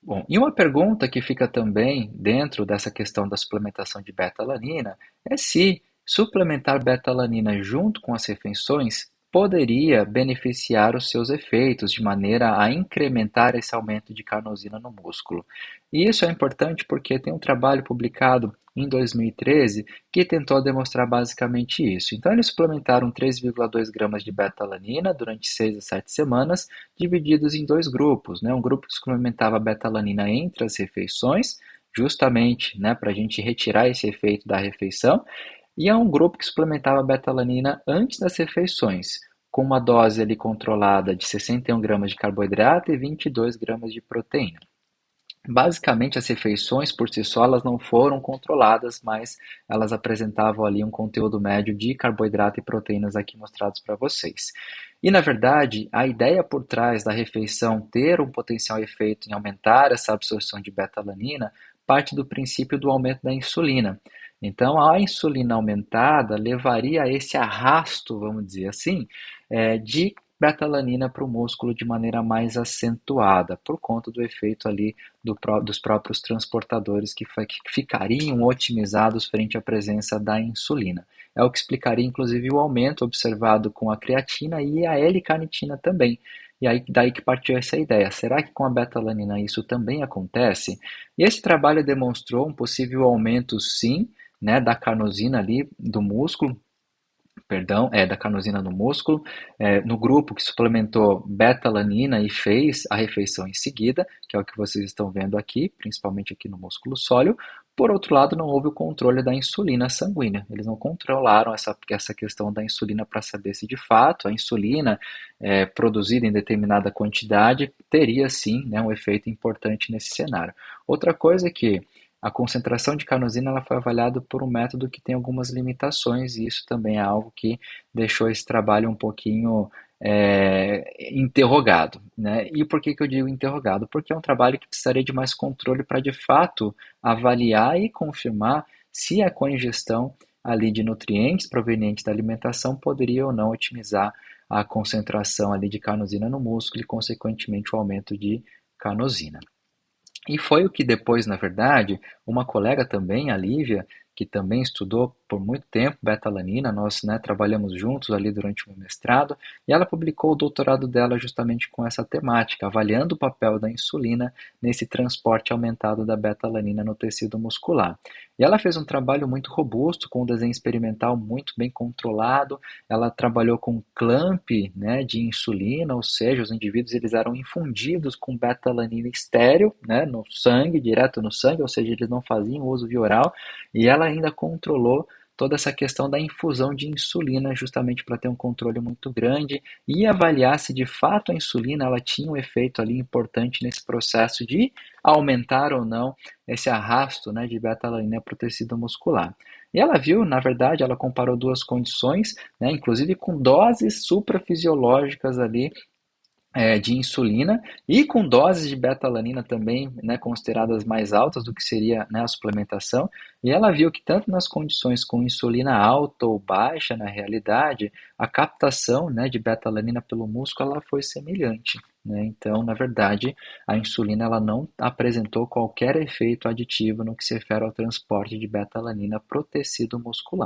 Bom, e uma pergunta que fica também dentro dessa questão da suplementação de beta-alanina é se suplementar beta-alanina junto com as refeições poderia beneficiar os seus efeitos de maneira a incrementar esse aumento de carnosina no músculo. E isso é importante porque tem um trabalho publicado em 2013 que tentou demonstrar basicamente isso. Então, eles suplementaram 3,2 gramas de beta-alanina durante 6 a 7 semanas divididos em dois grupos, né? Um grupo que suplementava beta-alanina entre as refeições, justamente, né, para a gente retirar esse efeito da refeição, e há um grupo que suplementava beta-alanina antes das refeições, com uma dose ali controlada de 61 gramas de carboidrato e 22 gramas de proteína. Basicamente, as refeições por si só elas não foram controladas, mas elas apresentavam ali um conteúdo médio de carboidrato e proteínas aqui mostrados para vocês. E na verdade, a ideia por trás da refeição ter um potencial efeito em aumentar essa absorção de beta-alanina parte do princípio do aumento da insulina. Então, a insulina aumentada levaria a esse arrasto, vamos dizer assim, de beta-alanina para o músculo de maneira mais acentuada, por conta do efeito ali dos próprios transportadores que ficariam otimizados frente à presença da insulina. É o que explicaria, inclusive, o aumento observado com a creatina e a L-carnitina também. E aí, daí que partiu essa ideia. Será que com a beta-alanina isso também acontece? E esse trabalho demonstrou um possível aumento, sim, né, da carnosina ali do músculo, perdão, da carnosina no músculo, no grupo que suplementou beta-alanina e fez a refeição em seguida, que é o que vocês estão vendo aqui, principalmente aqui no músculo sóleo. Por outro lado, não houve o controle da insulina sanguínea. Eles não controlaram essa questão da insulina para saber se de fato a insulina produzida em determinada quantidade teria sim, né, um efeito importante nesse cenário. Outra coisa é que a concentração de carnosina ela foi avaliada por um método que tem algumas limitações, e isso também é algo que deixou esse trabalho um pouquinho interrogado, né? E por que que eu digo interrogado? Porque é um trabalho que precisaria de mais controle para de fato avaliar e confirmar se a coingestão ali de nutrientes provenientes da alimentação poderia ou não otimizar a concentração ali de carnosina no músculo e, consequentemente, o aumento de carnosina. E foi o que depois, na verdade, uma colega também, a Lívia, que também estudou por muito tempo beta-alanina, nós, né, trabalhamos juntos ali durante o meu mestrado, e ela publicou o doutorado dela justamente com essa temática, avaliando o papel da insulina nesse transporte aumentado da beta-alanina no tecido muscular. E ela fez um trabalho muito robusto, com um desenho experimental muito bem controlado, ela trabalhou com clamp, né, de insulina, ou seja, os indivíduos eles eram infundidos com beta-alanina estéreo, né, no sangue, direto no sangue, ou seja, eles não faziam uso via oral, e ela ainda controlou toda essa questão da infusão de insulina, justamente para ter um controle muito grande e avaliar se de fato a insulina ela tinha um efeito ali importante nesse processo de aumentar ou não esse arrasto, né, de beta-alanina para o tecido muscular. E ela viu, na verdade, ela comparou duas condições, né, inclusive com doses suprafisiológicas ali de insulina e com doses de beta-alanina também, né, consideradas mais altas do que seria, né, a suplementação. E ela viu que tanto nas condições com insulina alta ou baixa, na realidade, a captação, né, de beta-alanina pelo músculo ela foi semelhante. Né? Então, na verdade, a insulina ela não apresentou qualquer efeito aditivo no que se refere ao transporte de beta-alanina para o tecido muscular.